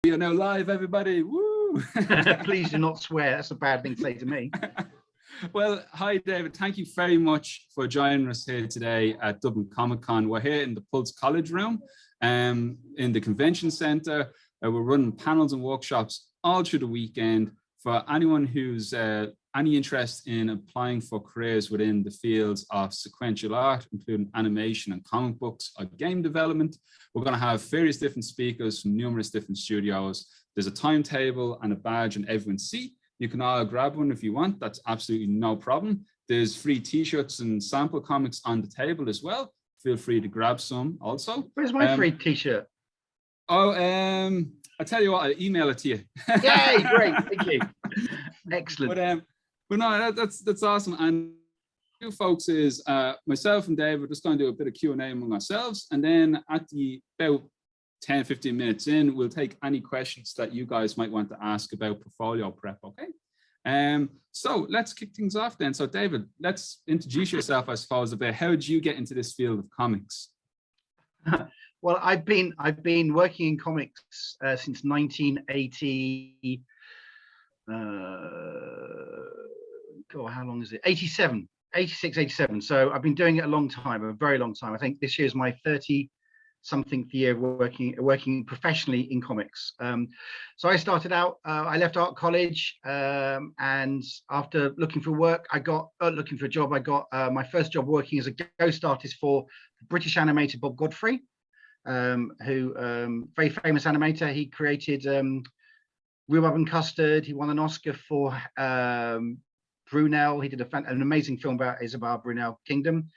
We are now live, everybody. Woo! Please do not swear. That's a bad thing to say to me. Well, hi, David. Thank you very much for joining us here today at Dublin Comic Con. We're here in the Pulse College Room in the Convention Centre. We're running panels and workshops all through the weekend for anyone who's any interest in applying for careers within the fields of sequential art, including animation and comic books or game development. We're going to have various different speakers from numerous different studios. There's a timetable and a badge in everyone's seat. You can all grab one if you want. That's absolutely no problem. There's free t-shirts and sample comics on the table as well. Feel free to grab some also. Where's my free t-shirt? Oh, I'll tell you what, I'll email it to you. Yay, great, thank you. Excellent. But no, that's awesome. And you folks is myself and Dave are just going to do a bit of Q&A among ourselves. And then at about 10, 15 minutes in, we'll take any questions that you guys might want to ask about portfolio prep, okay? So let's kick things off then. So David, let's introduce yourself, I suppose, a bit. How did you get into this field of comics? Well, I've been working in comics since 1980. God, how long is it? 87, 86, 87. So I've been doing it a long time, a very long time. I think this year is my 30-something year working professionally in comics. So I started out, I left art college, and after looking for work, looking for a job, I got my first job working as a ghost artist for British animator Bob Godfrey, who very famous animator. He created Rhubarb and Custard. He won an Oscar for Brunel. He did an amazing film about Isabel Brunel Kingdom,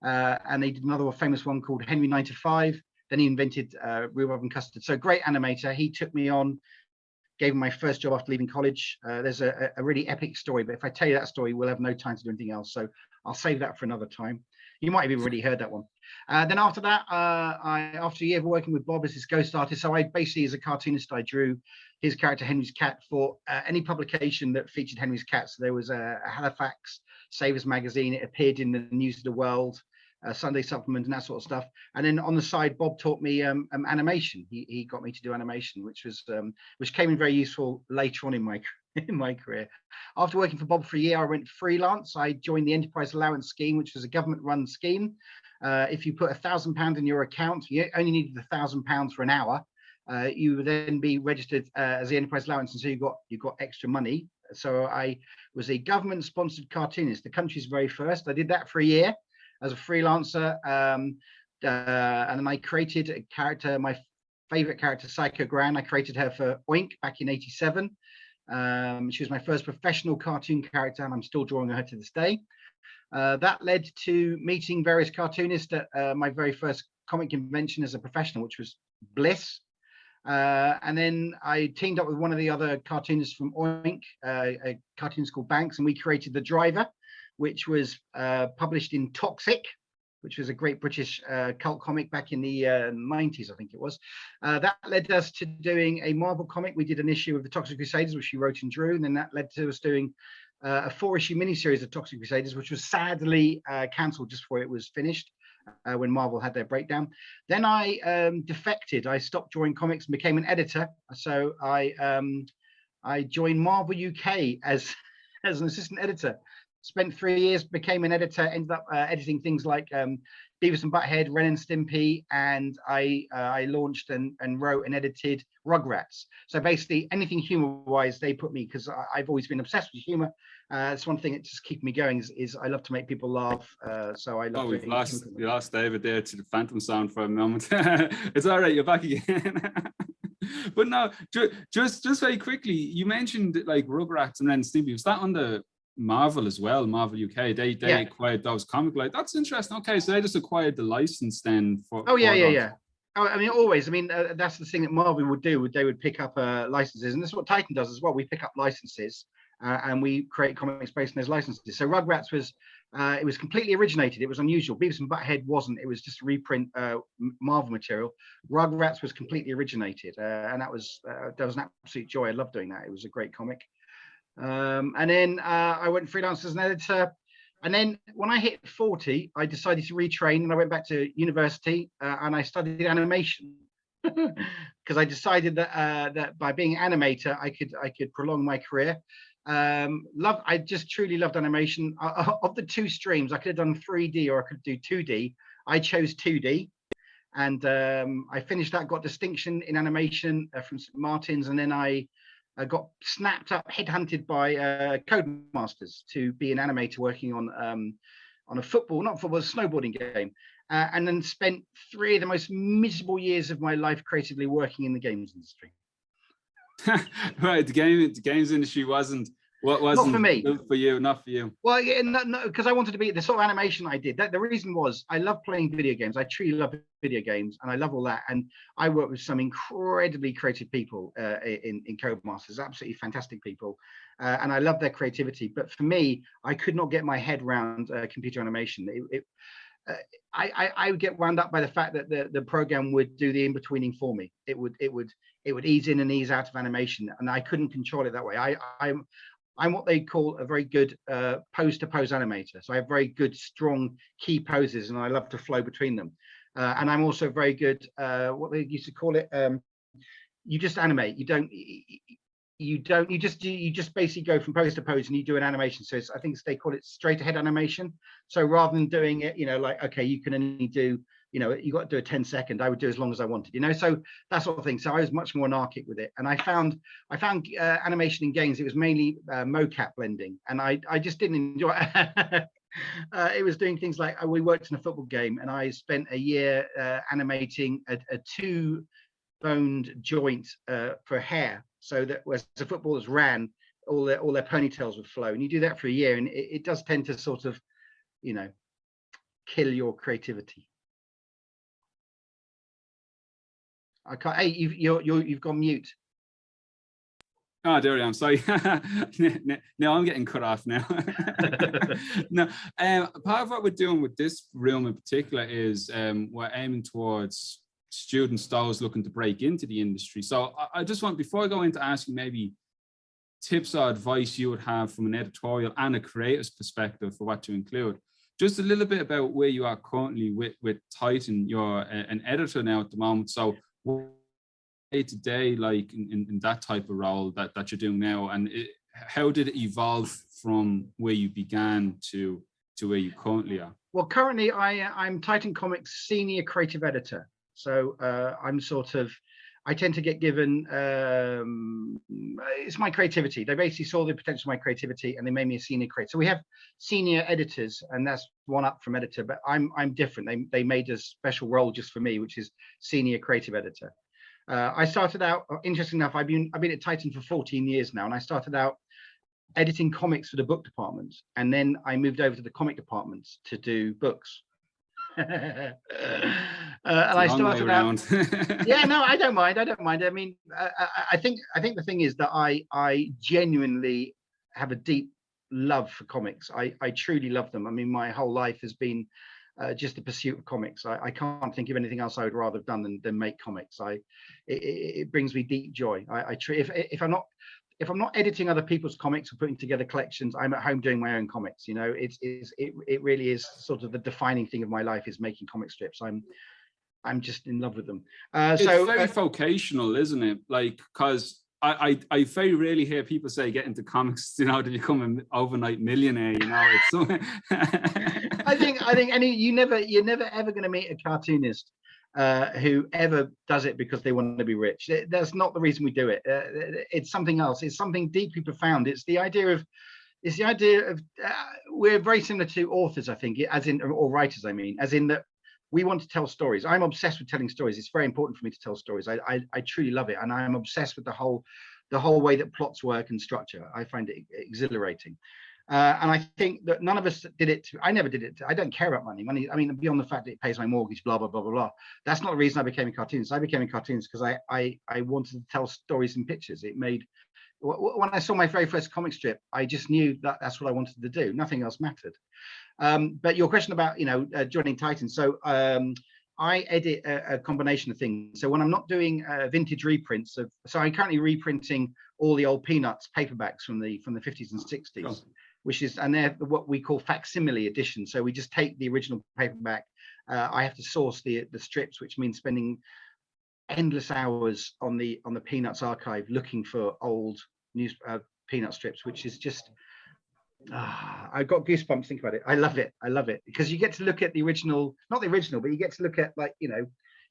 and he did another famous one called Henry 9 to 5. Then he invented Rhubarb and Custard. So great animator. He took me on, gave me my first job after leaving college. There's a really epic story, but if I tell you that story, we'll have no time to do anything else. So I'll save that for another time. You might have even already heard that one. Then after that, after a year of working with Bob as his ghost artist, so I basically, as a cartoonist, I drew his character Henry's cat for any publication that featured Henry's cat. So there was a Halifax Savers magazine. It appeared in the News of the World, Sunday Supplement, and that sort of stuff. And then on the side, Bob taught me animation. He got me to do animation, which came in very useful later on in my career. After working for Bob for a year, I went freelance. I joined the Enterprise Allowance Scheme, which was a government-run scheme. If you put £1,000 in your account, you only needed £1,000 for an hour. You would then be registered as the Enterprise Allowance, and so you got extra money. So I was a government-sponsored cartoonist, the country's very first. I did that for a year as a freelancer, and then I created a character, my favorite character, Psycho Gran. I created her for Oink back in '87. She was my first professional cartoon character, and I'm still drawing her to this day. That led to meeting various cartoonists at my very first comic convention as a professional, which was Bliss. And then I teamed up with one of the other cartoonists from Oink, a cartoonist called Banks, and we created The Driver, which was published in Toxic, which was a great British cult comic back in the 90s, I think it was. That led us to doing a Marvel comic. We did an issue of the Toxic Crusaders, which she wrote and drew, and then that led to us doing a 4-issue miniseries of Toxic Crusaders, which was sadly cancelled just before it was finished, when Marvel had their breakdown. Then I defected. I stopped drawing comics and became an editor. So I joined Marvel UK as an assistant editor. Spent 3 years, became an editor, ended up editing things like Beavis and Butthead, Ren and Stimpy, and I launched and wrote and edited Rugrats. So basically anything humor-wise, they put me, because I've always been obsessed with humor. It's one thing that just keeps me going is I love to make people laugh. So I love. Oh, we lost David there to the Phantom sound for a moment. It's all right, you're back again. But no, just very quickly, you mentioned like Rugrats and Ren and Stimpy. Was that on the Marvel as well, Marvel UK? They acquired those comic, like that's interesting. Okay, so they just acquired the license then for yeah. Oh, I mean, always. I mean, that's the thing that Marvel would do. They would pick up licenses, and this is what Titan does as well. We pick up licenses and we create comics based on those licenses. So Rugrats was it was completely originated. It was unusual. Beavis and Butthead wasn't. It was just a reprint Marvel material. Rugrats was completely originated, and that was an absolute joy. I loved doing that. It was a great comic. And then I went freelance as an editor. And then when I hit 40, I decided to retrain, and I went back to university and I studied animation. because I decided that that by being an animator, I could prolong my career. I just truly loved animation. Of the two streams, I could have done 3D or I could do 2D. I chose 2D, and I finished that, got distinction in animation from St. Martin's, and then I got snapped up, headhunted by Codemasters to be an animator working on a snowboarding game. And then spent 3 of the most miserable years of my life creatively working in the games industry. Right, the games industry wasn't not for me. Not for you. Well, yeah, no, because I wanted to be the sort of animation I did. The reason was I love playing video games. I truly love video games, and I love all that. And I work with some incredibly creative people in Codemasters, absolutely fantastic people, and I love their creativity. But for me, I could not get my head around computer animation. I would get wound up by the fact that the program would do the in-betweening for me. It would ease in and ease out of animation, and I couldn't control it that way. I'm what they call a very good pose-to-pose animator. So I have very good, strong key poses, and I love to flow between them. And I'm also very good, what they used to call it, you just animate. You just basically go from pose to pose and you do an animation. So I think they call it straight ahead animation. So rather than doing it, like, okay, you can only do, you got to do a 10-second, I would do as long as I wanted, so that sort of thing. So I was much more anarchic with it. And I found animation in games, it was mainly mocap blending, and I just didn't enjoy it. It was doing things like, we worked in a football game, and I spent a year animating a 2-boned joint for hair, so that as the footballers ran, all their ponytails would flow. And you do that for a year, and it does tend to sort of, kill your creativity. I can't. Hey, you've gone mute. Oh, there I am. Sorry. No, I'm getting cut off now. No, part of what we're doing with this room in particular is we're aiming towards students, those looking to break into the industry. So I just want, before I go into asking maybe tips or advice you would have from an editorial and a creator's perspective for what to include, just a little bit about where you are currently with Titan. You're an editor now at the moment. So day to day, like in that type of role that you're doing now, and how did it evolve from where you began to where you currently are? Well, currently I'm Titan Comics senior creative editor. So I tend to get given, it's my creativity. They basically saw the potential of my creativity and they made me a senior creator. So we have senior editors, and that's one up from editor, but I'm different. They made a special role just for me, which is senior creative editor. I started out, interesting enough, I've been at Titan for 14 years now, and I started out editing comics for the book department, and then I moved over to the comic department to do books. And I started out. Yeah, no, I don't mind. I mean, I think the thing is that I genuinely have a deep love for comics. I truly love them. I mean, my whole life has been just the pursuit of comics. I can't think of anything else I would rather have done than make comics. It brings me deep joy. If I'm not editing other people's comics or putting together collections, I'm at home doing my own comics. It really is sort of the defining thing of my life, is making comic strips. I'm just in love with them. It's very vocational, isn't it? Like, because I very rarely hear people say get into comics, to become an overnight millionaire. It's I think you're never ever going to meet a cartoonist who ever does it because they want to be rich. That's not the reason we do it. It's something else. It's something deeply profound. It's the idea of we're very similar to authors, I think, or writers, I mean, as in that we want to tell stories. I'm obsessed with telling stories. It's very important for me to tell stories. I truly love it, and I'm obsessed with the whole way that plots work and structure. I find it exhilarating. And I think that none of us did it. I never did it. I don't care about money. I mean, beyond the fact that it pays my mortgage, blah, blah, blah, blah, blah. That's not the reason I became a cartoonist. I became a cartoonist because I wanted to tell stories in pictures. When I saw my very first comic strip, I just knew that that's what I wanted to do. Nothing else mattered. But your question about, joining Titan. So I edit a combination of things. So when I'm not doing vintage reprints so I'm currently reprinting all the old Peanuts paperbacks from the 50s and 60s. Oh. And they're what we call facsimile editions. So we just take the original paperback. I have to source the strips, which means spending endless hours on the Peanuts archive looking for old news Peanut strips, which is just I've got goosebumps thinking about it. I love it because you get to look at the original, not the original, but you get to look at, like,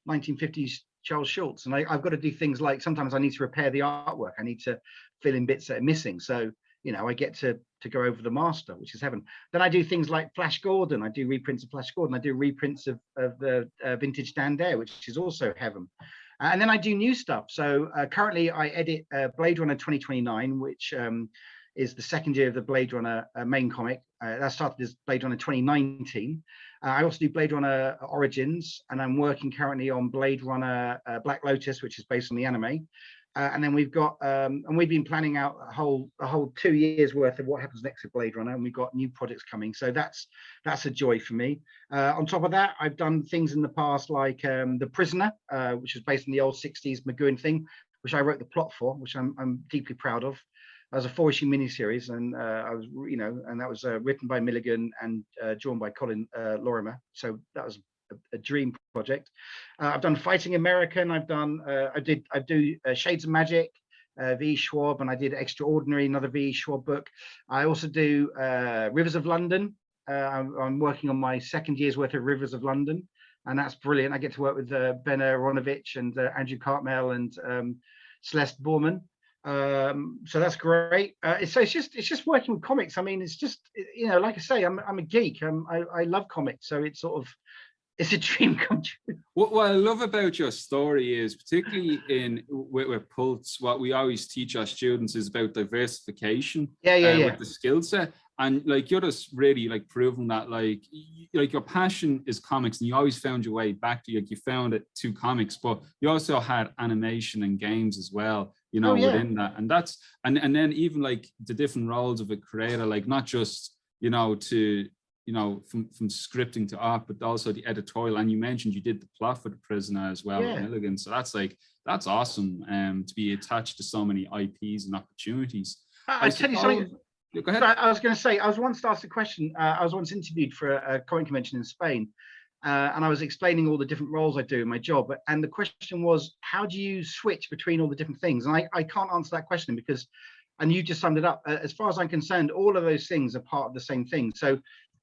1950s Charles Schulz, and I've got to do things like sometimes I need to repair the artwork, I need to fill in bits that are missing, so I get to go over the master, which is heaven. Then I do things like Flash Gordon. I do reprints of Flash Gordon. I do reprints of the vintage Dan Dare, which is also heaven. And then I do new stuff. So currently I edit Blade Runner 2029, which is the second year of the Blade Runner main comic. That started as Blade Runner 2019. I also do Blade Runner Origins, and I'm working currently on Blade Runner Black Lotus, which is based on the anime. And then we've got, and we've been planning out a whole 2 years worth of what happens next with Blade Runner, and we've got new projects coming. So that's a joy for me. On top of that, I've done things in the past like The Prisoner, which was based on the old 60s McGowan thing, which I wrote the plot for, which I'm deeply proud of. That was a 4-issue miniseries, and and that was written by Milligan and drawn by Colin Lorimer. So that was a dream project. I've done Fighting American. I've done I do Shades of Magic, V. Schwab, and I did Extraordinary, another V. Schwab book. I also do Rivers of London. I'm working on my second year's worth of Rivers of London, and that's brilliant. I get to work with Ben Aronovich and Andrew Cartmel and Celeste Borman. So that's great. So it's just working with comics. I mean, it's just, like I say, I'm a geek. I love comics, so it's a dream come true. What I love about your story is, particularly with Pulse, what we always teach our students is about diversification. With the skill set. And like, you're just really like proving that like your passion is comics, and you always found your way back to, like, you found it to comics, but you also had animation and games as well, within that. And that's, and then even like the different roles of a creator, like not just, from scripting to art, but also the editorial. And you mentioned you did the plot for The Prisoner as well with Milligan. So that's awesome to be attached to so many IPs and opportunities. I tell you something. Go ahead. I was going to say, I was once asked a question. I was once interviewed for a comic convention in Spain, and I was explaining all the different roles I do in my job. And the question was, how do you switch between all the different things? And I can't answer that question because, and you just summed it up. As far as I'm concerned, all of those things are part of the same thing. So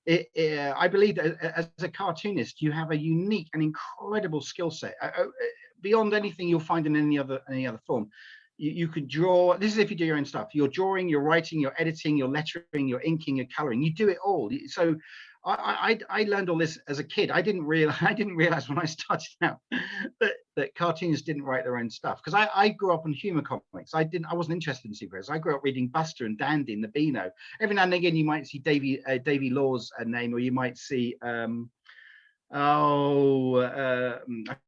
I believe that as a cartoonist, you have a unique and incredible skill set beyond anything you'll find in any other form. You could draw. This is if you do your own stuff. You're drawing, you're writing, you're editing, you're lettering, you're inking, you're coloring. You do it all. So I learned all this as a kid. I didn't realize when I started out that cartoonists didn't write their own stuff, because I grew up on humor comics. I wasn't interested in superheroes. I grew up reading Buster and Dandy and the Beano. Every now and again you might see Davy Law's name, or you might see I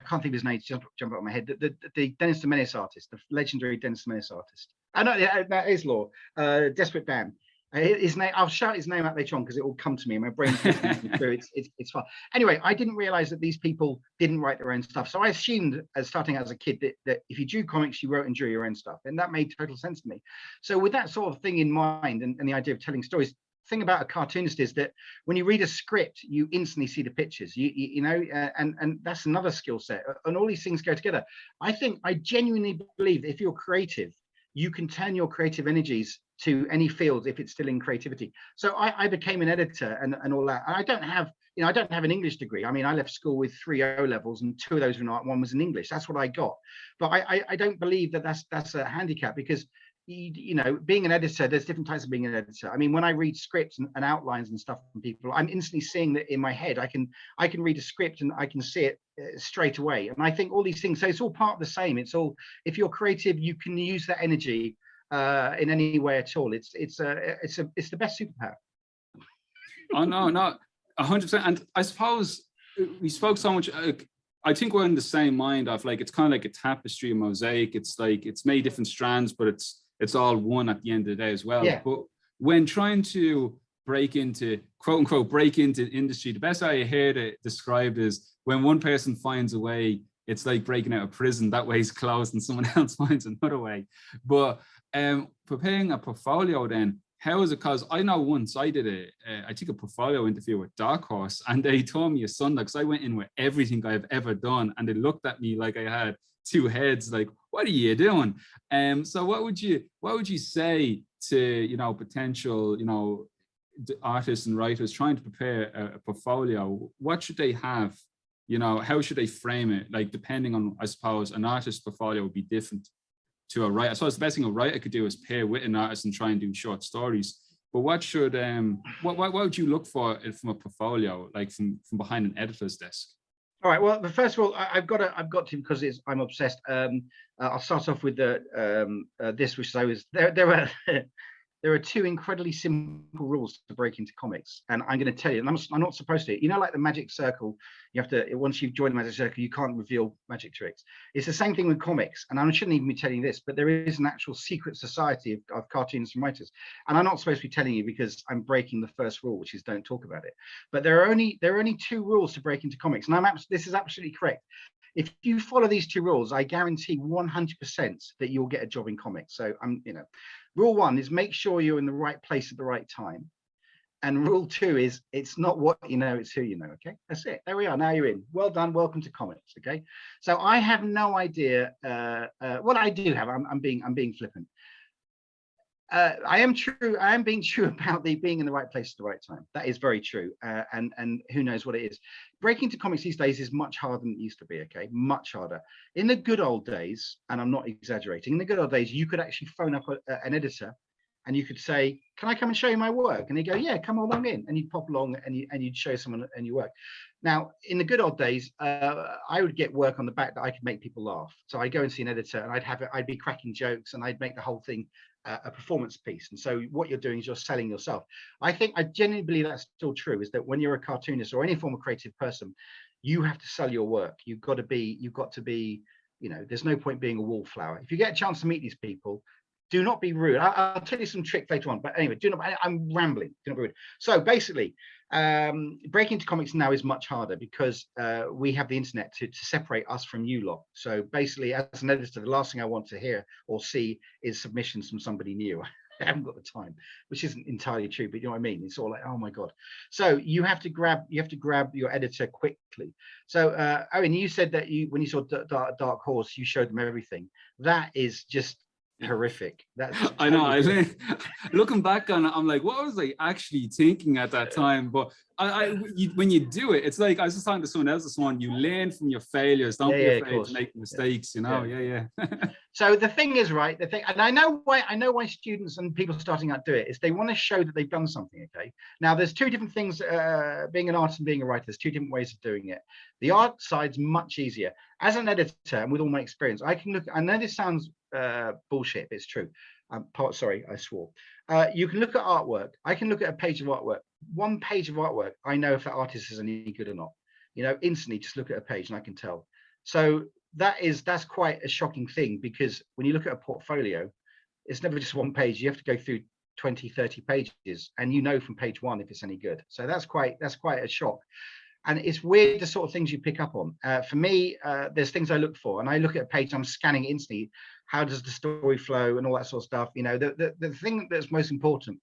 can't think of his name. Jump out of my head. The Dennis the Menace artist, the legendary Dennis the Menace artist. I know that is Law. Desperate Dan. His name. I'll shout his name out later on because it will come to me. My brain's through. It's fun. Anyway, I didn't realize that these people didn't write their own stuff. So I assumed, as starting out as a kid, that if you drew comics, you wrote and drew your own stuff, and that made total sense to me. So with that sort of thing in mind, and the idea of telling stories, thing about a cartoonist is that when you read a script, you instantly see the pictures, and that's another skill set, and all these things go together. I genuinely believe that if you're creative, you can turn your creative energies to any field if it's still in creativity. So I became an editor and all that. And I don't have an English degree. I mean, I left school with 3 O levels, and 2 of those were not, 1 was in English. That's what I got. But I don't believe that that's a handicap, because being an editor, there's different types of being an editor. I mean, when I read scripts and outlines and stuff from people, I'm instantly seeing that in my head. I can read a script and I can see it straight away. And I think all these things, so it's all part of the same. It's all, if you're creative, you can use that energy in any way at all. It's the best superpower. Oh no, 100%. And I suppose we spoke so much. I think we're in the same mind of, like, it's kind of like a tapestry, a mosaic. It's like it's many different strands, but it's all one at the end of the day as well. Yeah. But when trying to break into, quote unquote, break into industry, the best I heard it described is when one person finds a way, it's like breaking out of prison. That way's closed and someone else finds another way. But preparing a portfolio then, how is it? Because I know once I did I took a portfolio interview with Dark Horse, and they told me a Sunday, because I went in with everything I've ever done, and they looked at me like I had two heads, like, what are you doing? So what would you say to, you know, potential, you know, artists and writers trying to prepare a portfolio? What should they have? You know, how should they frame it? Like, depending on, I suppose, an artist's portfolio would be different to a writer. I suppose the best thing a writer could do is pair with an artist and try and do short stories. But what should what would you look for from a portfolio, like from behind an editor's desk? All right. Well, first of all, I've got to because I'm obsessed. I'll start off with this, which I was there. There are two incredibly simple rules to break into comics, and I'm going to tell you, and I'm not supposed to. You know, like the magic circle, you have to, once you've joined the magic circle, you can't reveal magic tricks. It's the same thing with comics, and I shouldn't even be telling you this, but there is an actual secret society of cartoonists and writers, and I'm not supposed to be telling you because I'm breaking the first rule, which is don't talk about it. But there are only two rules to break into comics, and this is absolutely correct. If you follow these two rules, I guarantee 100% that you'll get a job in comics. So rule one is make sure you're in the right place at the right time. And rule two is it's not what you know, it's who you know. Okay, that's it. There we are. Now you're in. Well done. Welcome to comics. Okay, so I have no idea. What I do have, I'm being flippant. I am being true about being in the right place at the right time. That is very true. And who knows what it is. Breaking into comics these days is much harder than it used to be. Okay, much harder. In the good old days, and I'm not exaggerating, in the good old days, you could actually phone up an editor, and you could say, "Can I come and show you my work?" And they go, "Yeah, come along in." And you'd pop along, and you'd show someone and your work. Now, in the good old days, I would get work on the back that I could make people laugh. So I'd go and see an editor, and I'd be cracking jokes, and I'd make the whole thing a performance piece. And so what you're doing is you're selling yourself. I genuinely believe that's still true, is that when you're a cartoonist or any form of creative person, you have to sell your work. You've got to be, you know, there's no point being a wallflower. If you get a chance to meet these people, do not be rude. I'll tell you some trick later on, but anyway, I'm rambling. Do not be rude. So basically, breaking into comics now is much harder because we have the internet to separate us from you lot. So basically, as an editor, the last thing I want to hear or see is submissions from somebody new. I haven't got the time, which isn't entirely true, but you know what I mean? It's all like, oh my God. So you have to grab your editor quickly. So Owen, you said that when you saw Dark Horse, you showed them everything. That is just horrific. That's I know. I think looking back on it, I'm like, what was I actually thinking at that time? But when you do it, it's like I was just talking to someone else this morning. You learn from your failures. Don't be afraid to make mistakes. You know, yeah. So the thing is, right? The thing, and I know why students and people starting out do it, is they want to show that they've done something. Okay. Now there's two different things. Being an artist and being a writer, there's two different ways of doing it. The art side's much easier. As an editor, and with all my experience, I can look. I know this sounds bullshit, but it's true. Sorry, I swore. You can look at artwork. I can look at a page of artwork. One page of artwork, I know if that artist is any good or not. You know, instantly, just look at a page and I can tell. So that's quite a shocking thing, because when you look at a portfolio, it's never just one page. You have to go through 20, 30 pages, and you know from page one if it's any good. So that's quite a shock. And it's weird the sort of things you pick up on. For me, there's things I look for, and I look at a page, I'm scanning it instantly. How does the story flow and all that sort of stuff? You know, the thing that's most important,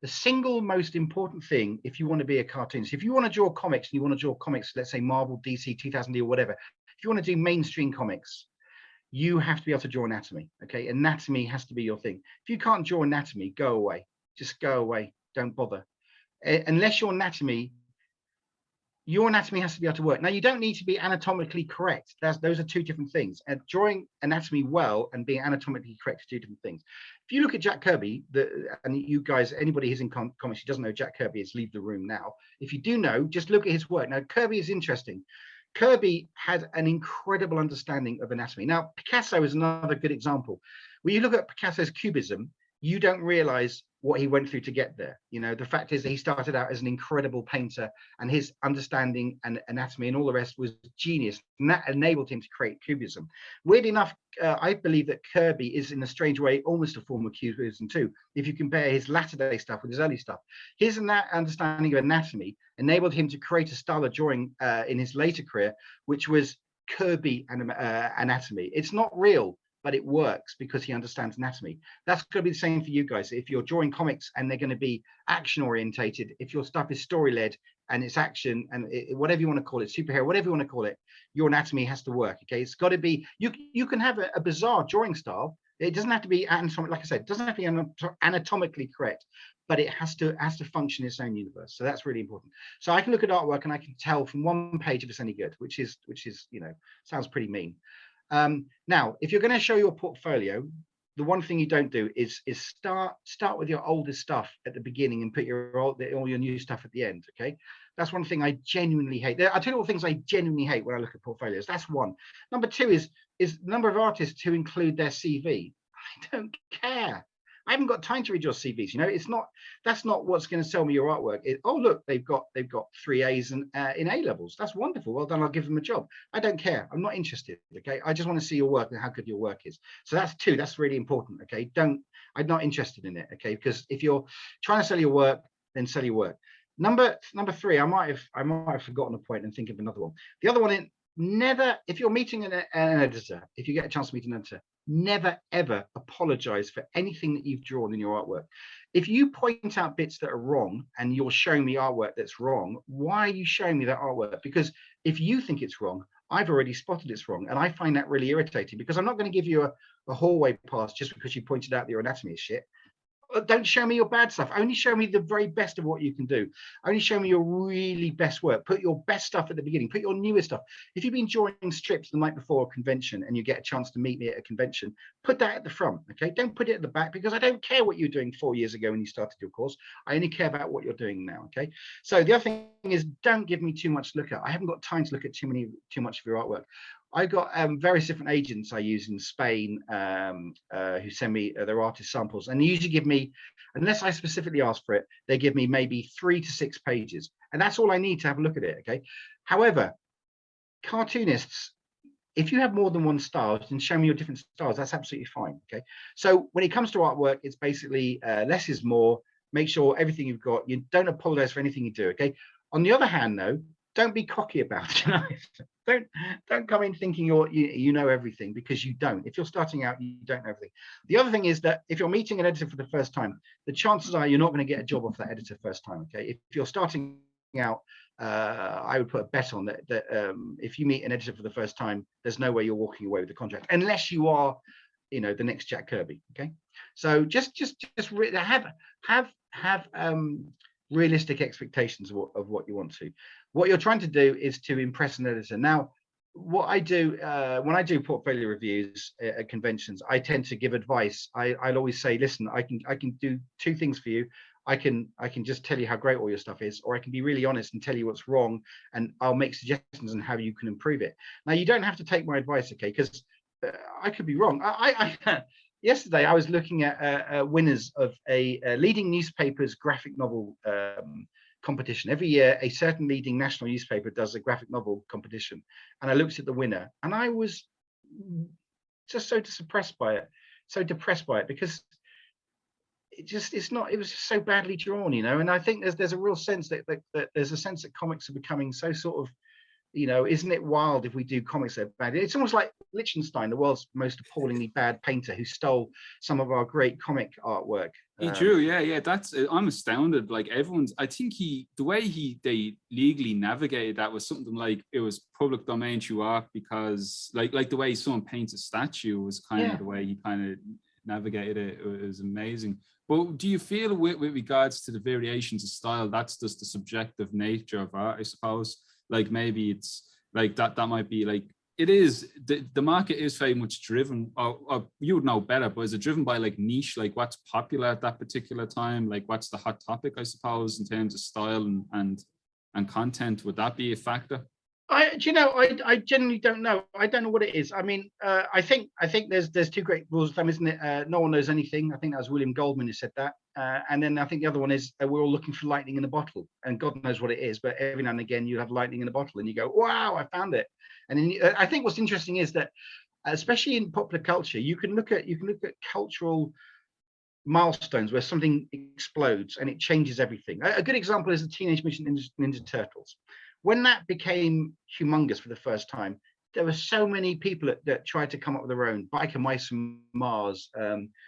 the single most important thing, if you want to be a cartoonist, if you want to draw comics and you want to draw comics, let's say Marvel, DC, 2000D or whatever, if you want to do mainstream comics, you have to be able to draw anatomy. Okay, anatomy has to be your thing. If you can't draw anatomy, go away. Just go away. Don't bother. Unless your anatomy has to be able to work. Now, you don't need to be anatomically correct. Those are two different things. And drawing anatomy well and being anatomically correct are two different things. If you look at Jack Kirby, and you guys, anybody who's in comics who doesn't know Jack Kirby is leave the room now. If you do know, just look at his work. Now, Kirby is interesting. Kirby had an incredible understanding of anatomy. Now, Picasso is another good example. When you look at Picasso's cubism, you don't realize what he went through to get there. You know, the fact is that he started out as an incredible painter, and his understanding and anatomy and all the rest was genius, and that enabled him to create cubism. Weird enough, I believe that Kirby is, in a strange way, almost a form of cubism too. If you compare his latter day stuff with his early stuff, his understanding of anatomy enabled him to create a style of drawing in his later career, which was Kirby anatomy. It's not real, but it works because he understands anatomy. That's going to be the same for you guys. If you're drawing comics and they're going to be action orientated, if your stuff is story led and it's action, and whatever you want to call it, superhero, whatever you want to call it, your anatomy has to work. Okay, it's got to be. You can have a bizarre drawing style. It doesn't have to be anatomic, like I said, it doesn't have to be anatomically correct, but it has to function in its own universe. So that's really important. So I can look at artwork and I can tell from one page if it's any good, which is sounds pretty mean. Now, if you're going to show your portfolio, the one thing you don't do is start with your oldest stuff at the beginning and put all your new stuff at the end. Okay, that's one thing I genuinely hate. I tell you all things I genuinely hate when I look at portfolios. That's one. Number two is the number of artists who include their CV. I don't care. I haven't got time to read your CVs. That's not what's going to sell me your artwork. Oh, look, they've got 3 A's in A levels. That's wonderful. Well done. I'll give them a job. I don't care. I'm not interested. Okay. I just want to see your work and how good your work is. So that's two. That's really important. Okay. I'm not interested in it. Okay. Because if you're trying to sell your work, then sell your work. Number three, I might have forgotten a point and think of another one. The other one, never, if you're meeting an editor, if you get a chance to meet an editor, never ever apologize for anything that you've drawn in your artwork. If you point out bits that are wrong and you're showing me artwork that's wrong, why are you showing me that artwork? Because if you think it's wrong, I've already spotted it's wrong, and I find that really irritating, because I'm not going to give you a hallway pass just because you pointed out that your anatomy is shit. Don't show me your bad stuff. Only show me the very best of what you can do. Only show me your really best work. Put your best stuff at the beginning. Put your newest stuff. If you've been drawing strips the night before a convention and you get a chance to meet me at a convention, put that at the front. Okay, don't put it at the back, because I don't care what you were doing 4 years ago when you started your course. I only care about what you're doing now. Okay, so the other thing is, don't give me too much to look at. I haven't got time to look at too much of your artwork. I've got various different agents I use in Spain who send me their artist samples, and they usually give me, unless I specifically ask for it, they give me maybe 3 to 6 pages, and that's all I need to have a look at it. Okay. However, cartoonists, if you have more than one style, then show me your different styles. That's absolutely fine. Okay. So when it comes to artwork, it's basically less is more. Make sure everything you've got, you don't apologize for anything you do. Okay. On the other hand, though, don't be cocky about it. Don't come in thinking you know everything, because you don't. If you're starting out, you don't know everything. The other thing is that if you're meeting an editor for the first time, the chances are you're not going to get a job off that editor first time. Okay, if you're starting out, I would put a bet on that if you meet an editor for the first time, there's no way you're walking away with the contract, unless you are, the next Jack Kirby. Okay, so just have realistic expectations of what you want to. What you're trying to do is to impress an editor. Now, what I do when I do portfolio reviews at conventions, I tend to give advice. I'll always say, listen, I can do 2 things for you. I can just tell you how great all your stuff is, or I can be really honest and tell you what's wrong, and I'll make suggestions on how you can improve it. Now, you don't have to take my advice, okay? Because I could be wrong. Yesterday, I was looking at winners of a leading newspaper's graphic novel competition. Every year, a certain leading national newspaper does a graphic novel competition, and I looked at the winner, and I was just so depressed by it, because it was just so badly drawn, And I think there's a real sense that there's a sense that comics are becoming so sort of, isn't it wild if we do comics that bad? It's almost like Lichtenstein, the world's most appallingly bad painter, who stole some of our great comic artwork. He drew, yeah. I'm astounded. Like, I think the way they legally navigated that was something like it was public domain throughout, because like the way someone paints a statue was kind of the way he kind of navigated it. It was amazing. But do you feel with regards to the variations of style, that's just the subjective nature of art, I suppose? Like, maybe it's like that might be like, it is, the market is very much driven, or you would know better, but is it driven by like niche, like what's popular at that particular time? Like, what's the hot topic, I suppose, in terms of style and content? Would that be a factor? I genuinely don't know. I don't know what it is. I mean, I think there's 2 great rules of thumb, isn't it? No one knows anything. I think that was William Goldman who said that. And then I think the other one is we're all looking for lightning in a bottle, and God knows what it is. But every now and again, you have lightning in a bottle, and you go, "Wow, I found it!" And then I think what's interesting is that, especially in popular culture, you can look at cultural milestones where something explodes and it changes everything. A good example is the Teenage Mutant Ninja Turtles. When that became humongous for the first time, there were so many people that tried to come up with their own. Biker Mice from Mars,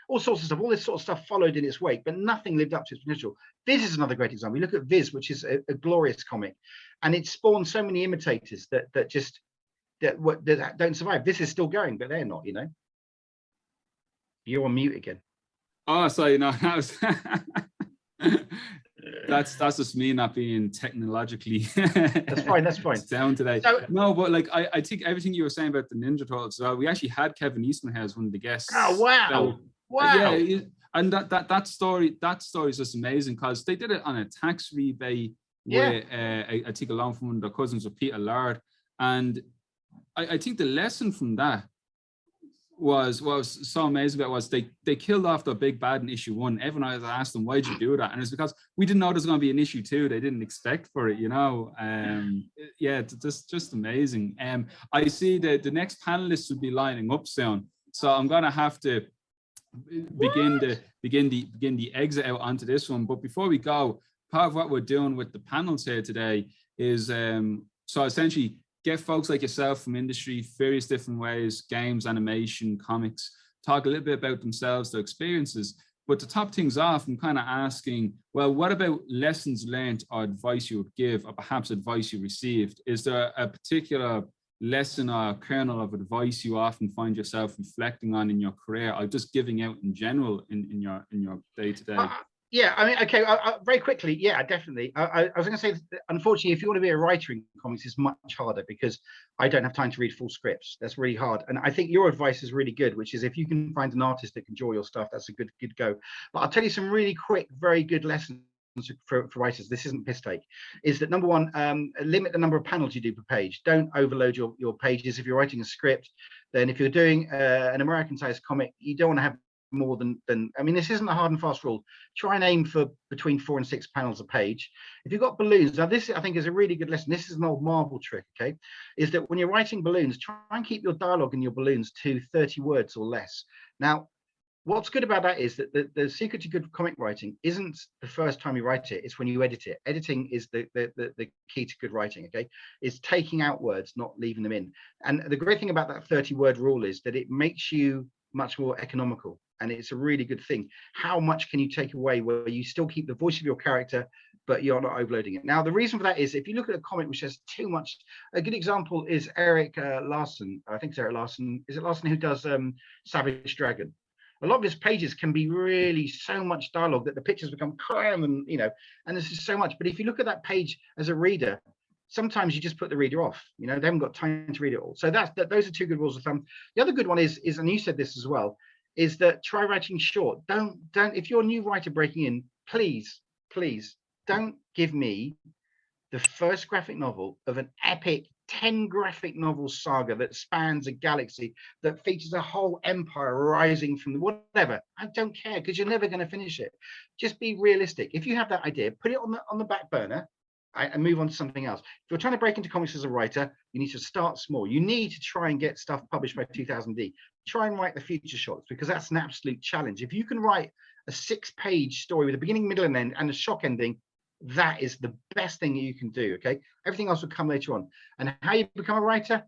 all sorts of stuff. All this sort of stuff followed in its wake, but nothing lived up to its potential. Viz is another great example. You look at Viz, which is a glorious comic, and it spawned so many imitators that don't survive. This is still going, but they're not. You're on mute again. Oh, sorry, no, that was that's just me not being technologically that's fine down today. So, no, but like I think everything you were saying about the Ninja Turtles, we actually had Kevin Eastman here as one of the guests. Oh wow. So, wow. Yeah, and that story is just amazing, because they did it on a tax rebate with I think along from one of their cousins with Peter Laird. And I think the lesson from that was so amazing about was they killed off the big bad in issue 1. Everyone always asked them, why'd you do that? And it's because we didn't know there's going to be an issue 2. They didn't expect for it, yeah, just amazing. I see that the next panelists will be lining up soon, so I'm going to have to begin the exit out onto this one. But before we go, part of what we're doing with the panels here today is so essentially get folks like yourself from industry, various different ways, games, animation, comics, talk a little bit about themselves, their experiences. But to top things off, I'm kind of asking, well, what about lessons learned or advice you would give, or perhaps advice you received? Is there a particular lesson or kernel of advice you often find yourself reflecting on in your career, or just giving out in general in your day-to-day? Yeah, I mean, okay, very quickly, yeah, definitely. I was going to say, unfortunately, if you want to be a writer in comics, it's much harder, because I don't have time to read full scripts. That's really hard. And I think your advice is really good, which is if you can find an artist that can draw your stuff, that's a good go. But I'll tell you some really quick, very good lessons for writers. This isn't piss take. Is that number one, limit the number of panels you do per page. Don't overload your pages. If you're writing a script, then if you're doing an American-sized comic, you don't want to have more than I mean, this isn't a hard and fast rule. Try and aim for between 4 and 6 panels a page. If you've got balloons, now this I think is a really good lesson. This is an old Marvel trick, okay? Is that when you're writing balloons, try and keep your dialogue in your balloons to 30 words or less. Now, what's good about that is that the secret to good comic writing isn't the first time you write it, it's when you edit it. Editing is the key to good writing, okay? It's taking out words, not leaving them in. And the great thing about that 30-word rule is that it makes you much more economical. And it's a really good thing. How much can you take away where you still keep the voice of your character, but you're not overloading it? Now, the reason for that is if you look at a comic which has too much, a good example is Eric Larson. I think it's Eric Larson. Is it Larson who does Savage Dragon? A lot of his pages can be really so much dialogue that the pictures become calm and, and there's just so much. But if you look at that page as a reader, sometimes you just put the reader off. They haven't got time to read it all. So those are 2 good rules of thumb. The other good one is, and you said this as well, is that try writing short. Don't if you're a new writer breaking in, please don't give me the first graphic novel of an epic 10 graphic novel saga that spans a galaxy, that features a whole empire rising from whatever. I don't care, because you're never going to finish it. Just be realistic. If you have that idea, put it on the back burner and move on to something else. If you're trying to break into comics as a writer, you need to start small. You need to try and get stuff published by 2000D. Try and write the future shots, because that's an absolute challenge. If you can write a 6-page story with a beginning, middle, and end, and a shock ending, that is the best thing you can do, okay? Everything else will come later on. And how you become a writer,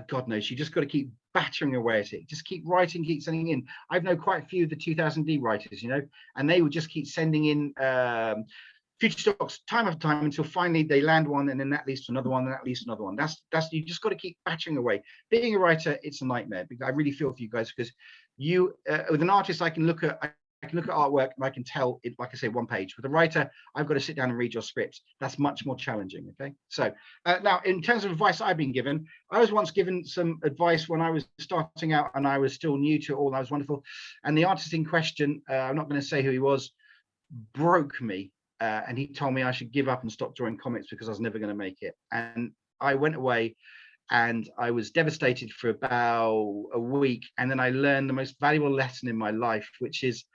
God knows, you just got to keep battering away at it. Just keep writing, keep sending in. I've known quite a few of the 2000D writers, and they would just keep sending in future stocks time after time until finally they land one, and then that leads to another one, and that leads to another one. That's you just got to keep battering away. Being a writer, it's a nightmare, because I really feel for you guys, because you with an artist, I can look at artwork and I can tell it, like I say, 1 page. With a writer, I've got to sit down and read your script. That's much more challenging, okay? So now, in terms of advice I've been given, I was once given some advice when I was starting out and I was still new to it all. That was wonderful. And the artist in question, I'm not going to say who he was, broke me. And he told me I should give up and stop drawing comics because I was never going to make it. And I went away and I was devastated for about a week. And then I learned the most valuable lesson in my life, which is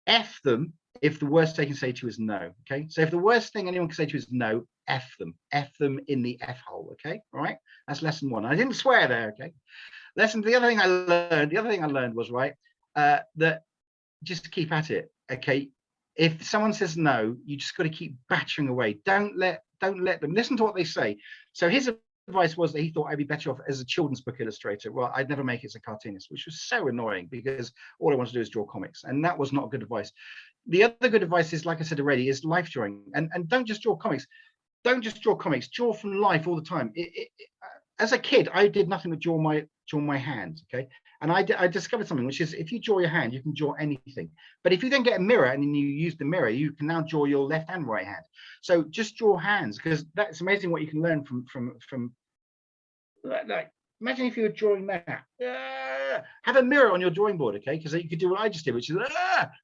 F them if the worst they can say to you is no. Okay. So if the worst thing anyone can say to you is no, F them in the F hole. Okay. All right. That's lesson 1. I didn't swear there. Okay. The other thing I learned was that just keep at it. Okay, if someone says no, you just got to keep battering away. Don't let don't let them listen to what they say. So his advice was that he thought I'd be better off as a children's book illustrator. Well, I'd never make it as a cartoonist, which was so annoying because all I wanted to do is draw comics, and that was not good advice. The other good advice is, like I said already, is life drawing, and don't just draw comics. Don't just draw comics. Draw from life all the time. As a kid, I did nothing but draw my hand. Okay, and I discovered something, which is if you draw your hand, you can draw anything. But if you then get a mirror and then you use the mirror, you can now draw your left and right hand. So just draw hands, because that's amazing what you can learn from like, imagine if you were drawing that. Have a mirror on your drawing board, okay? Because you could do what I just did, which is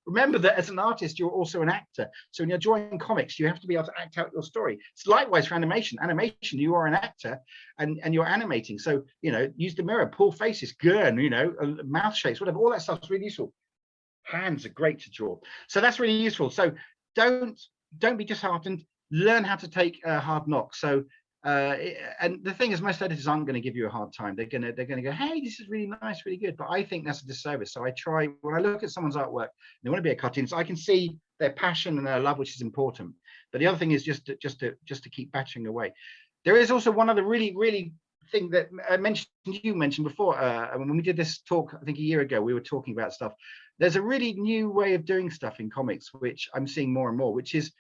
remember that as an artist, you're also an actor. So when you're drawing comics, you have to be able to act out your story. It's likewise for animation. Animation, you are an actor and you're animating. So, you know, use the mirror, pull faces, gurn, you know, mouth shapes, whatever. All that stuff's really useful. Hands are great to draw. So that's really useful. So don't be disheartened. Learn how to take hard knocks. So and the thing is, most editors aren't going to give you a hard time. They're going to go, hey, this is really nice, really good. But I think that's a disservice. So I try, when I look at someone's artwork, they want to be a cartoonist, I can see their passion and their love, which is important. But the other thing is just to keep battering away. There is also one other really thing that you mentioned before. When we did this talk, I think a year ago, we were talking about stuff. There's a really new way of doing stuff in comics, which I'm seeing more and more, which is,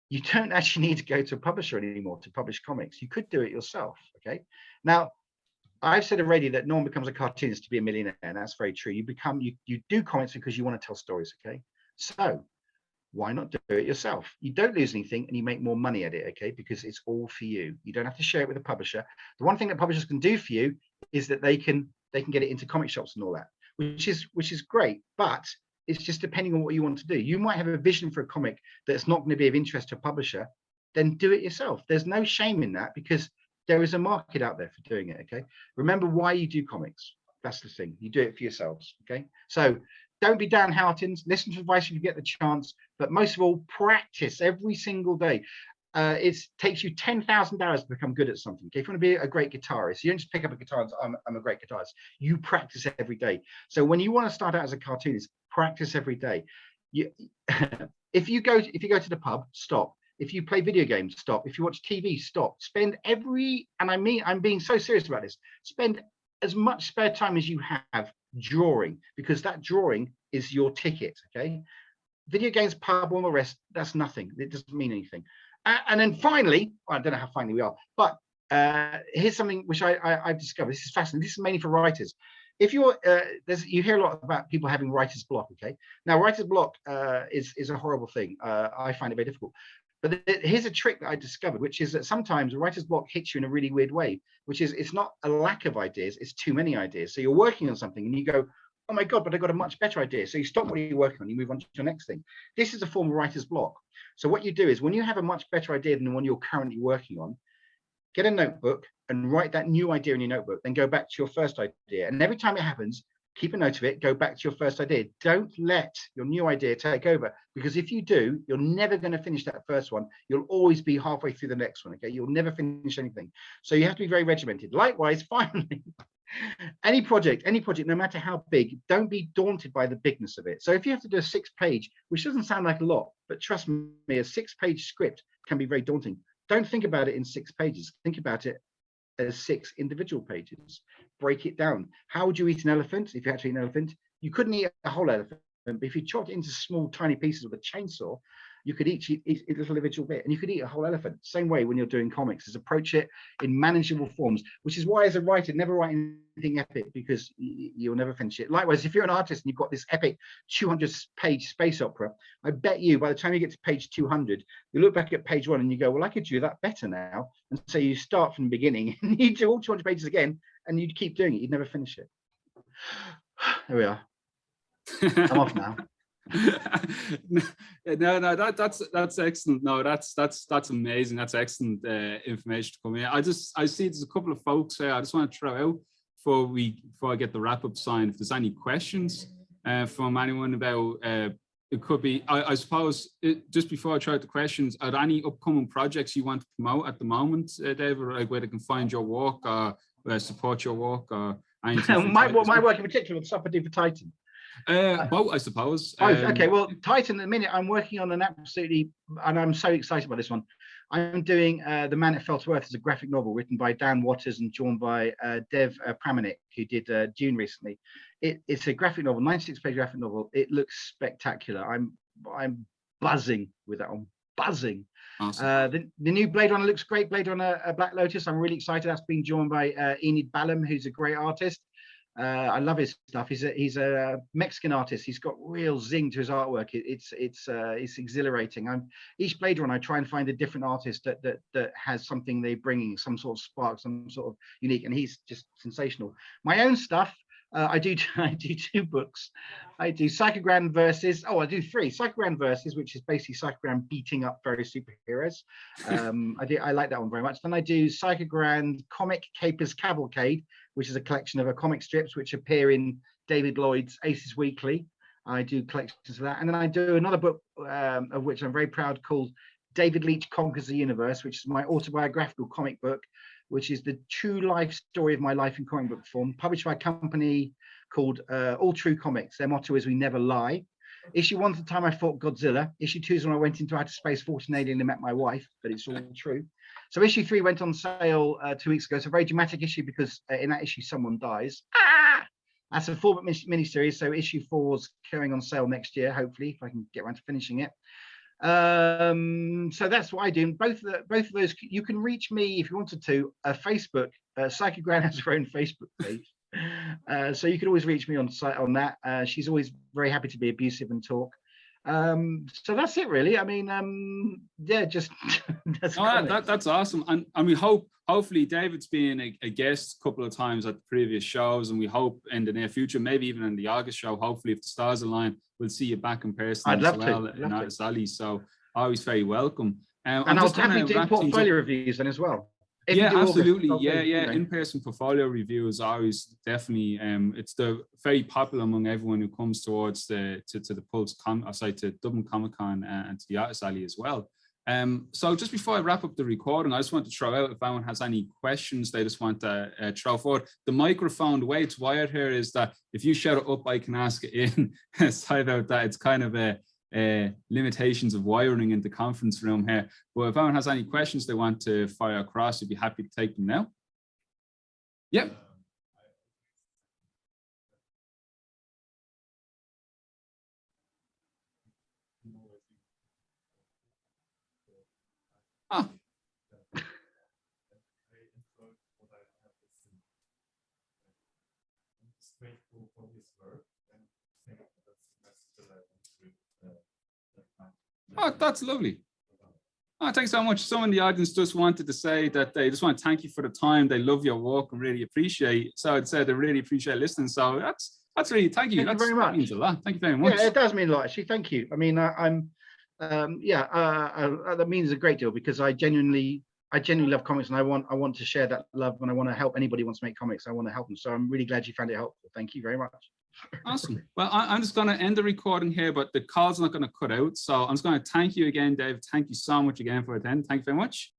you don't actually need to go to a publisher anymore to publish comics. You could do it yourself, okay? Now, I've said already that no one becomes a cartoonist to be a millionaire, and that's very true. You do comics because you want to tell stories, okay? So why not do it yourself? You don't lose anything and you make more money at it, okay? Because it's all for you. You don't have to share it with a publisher. The one thing that publishers can do for you is that they can get it into comic shops and all that, which is great, but it's just depending on what you want to do. You might have a vision for a comic that's not going to be of interest to a publisher, then do it yourself. There's no shame in that, because there is a market out there for doing it, okay? Remember why you do comics. That's the thing. You do it for yourselves, okay? So don't be downhearted. Listen to advice if you get the chance, but most of all, practice every single day. It takes you 10,000 hours to become good at something. Okay? If you want to be a great guitarist, you don't just pick up a guitar and say, I'm a great guitarist. You practice every day. So when you want to start out as a cartoonist, practice every day. If you go to the pub, stop. If you play video games, stop. If you watch TV, stop. Spend I'm being so serious about this, spend as much spare time as you have drawing, because that drawing is your ticket, okay? Video games, pub, all the rest, that's nothing. It doesn't mean anything. And then finally, I don't know how finally we are, but here's something which I've discovered. This is fascinating. This is mainly for writers. If you're you hear a lot about people having writer's block, okay? Now, writer's block is a horrible thing. I find it very difficult. But here's a trick that I discovered, which is that sometimes a writer's block hits you in a really weird way, which is it's not a lack of ideas, it's too many ideas. So you're working on something and you go, oh my God, but I got a much better idea. So you stop what you're working on, you move on to your next thing. This is a form of writer's block. So what you do is, when you have a much better idea than the one you're currently working on, get a notebook and write that new idea in your notebook, then go back to your first idea. And every time it happens, keep a note of it, go back to your first idea. Don't let your new idea take over, because if you do, you're never going to finish that first one. You'll always be halfway through the next one, okay? You'll never finish anything. So you have to be very regimented. Likewise, finally, any project, no matter how big, don't be daunted by the bigness of it. So if you have to do a 6-page, which doesn't sound like a lot, but trust me, a 6-page script can be very daunting. Don't think about it in 6 pages. Think about it as 6 individual pages. Break it down. How would you eat an elephant? If you had to eat an elephant, you couldn't eat a whole elephant, but if you chopped it into small, tiny pieces with a chainsaw, you could eat a little individual bit, and you could eat a whole elephant. Same way when you're doing comics, is approach it in manageable forms, which is why as a writer, never write anything epic, because you'll never finish it. Likewise, if you're an artist and you've got this epic 200-page space opera, I bet you by the time you get to page 200, you look back at page 1 and you go, well, I could do that better now. And so you start from the beginning and you do all 200 pages again, and you'd keep doing it. You'd never finish it. There we are. I'm off now. No, that's excellent. No, that's amazing. That's excellent information to come in. I see there's a couple of folks here. I just want to throw out before I get the wrap-up sign, if there's any questions from anyone about it could be, I suppose, just before I try out the questions, are there any upcoming projects you want to promote at the moment, David, like where they can find your work or support your work or anything? my work in particular with stuff I do for Titan. Both, I suppose. Okay, well, Titan, at the minute, I'm working on an absolutely, and I'm so excited about this one. I'm doing The Man That Fell to Earth as a graphic novel written by Dan Watters and drawn by Dev Pramanik, who did Dune recently. It's a graphic novel, 96-page graphic novel. It looks spectacular. I'm buzzing with that one, buzzing. Awesome. The new Blade Runner looks great. Blade Runner Black Lotus. I'm really excited. That's been drawn by Enid Ballum, who's a great artist. I love his stuff. He's a Mexican artist. He's got real zing to his artwork. It's exhilarating. Each Blade Runner, I try and find a different artist that has something they're bringing, some sort of spark, some sort of unique, and he's just sensational. My own stuff, I do 2 books. I do Psycho Gran versus. I do 3 Psycho Gran versus, which is basically Psycho Gran beating up fairy superheroes. I like that one very much. Then I do Psycho Gran Comic Capers Cavalcade, which is a collection of comic strips which appear in David Lloyd's Aces Weekly. I do collections of that, and then I do another book of which I'm very proud, called David Leach Conquers the Universe, which is my autobiographical comic book, which is the true life story of my life in comic book form, published by a company called All True Comics. Their motto is "We never lie." Issue 1's the time I fought Godzilla. Issue 2 is when I went into outer space, fought an alien and met my wife, but it's all true. So issue 3 went on sale 2 weeks ago. It's a very dramatic issue because in that issue someone dies. That's a 4-book miniseries. So issue 4's going on sale next year, hopefully, if I can get around to finishing it. So that's what I do. Both of those, you can reach me if you wanted to. Facebook, Psycho Gran has her own Facebook page, so you can always reach me on that. She's always very happy to be abusive and talk. So that's it, really. I mean, yeah, just that's awesome. And we hopefully David's been a guest a couple of times at the previous shows, and we hope in the near future, maybe even in the August show, hopefully if the stars align, we'll see you back in person I'd as love well to. in Artist Alley. So always very welcome. And I'll happily do portfolio reviews then as well. Yeah, absolutely. In-person portfolio review is always definitely it's very popular among everyone who comes towards to Dublin Comic Con and to the Artist Alley as well. So just before I wrap up the recording, I just want to throw out, if anyone has any questions they just want to throw forward. The microphone, the way it's wired here is that if you shout it up, I can ask it in. Side out that it's kind of limitations of wiring in the conference room here. But if anyone has any questions they want to fire across, I'd be happy to take them now. Yep. Oh. Oh, that's lovely. Oh, thanks so much. Someone in the audience just wanted to say that they just want to thank you for the time. They love your work and really appreciate. So I'd say they really appreciate listening. So that's really, thank you. Thank you very much. That means a lot. Thank you very much. Yeah, it does mean a lot, actually. Thank you. I mean, that means a great deal because I genuinely love comics, and I want to share that love, and I want to help anybody who wants to make comics. I want to help them. So I'm really glad you found it helpful. Thank you very much. Awesome. Well, I'm just going to end the recording here, but the call's not going to cut out. So I'm just going to thank you again, Dave. Thank you so much again for attending. Thank you very much.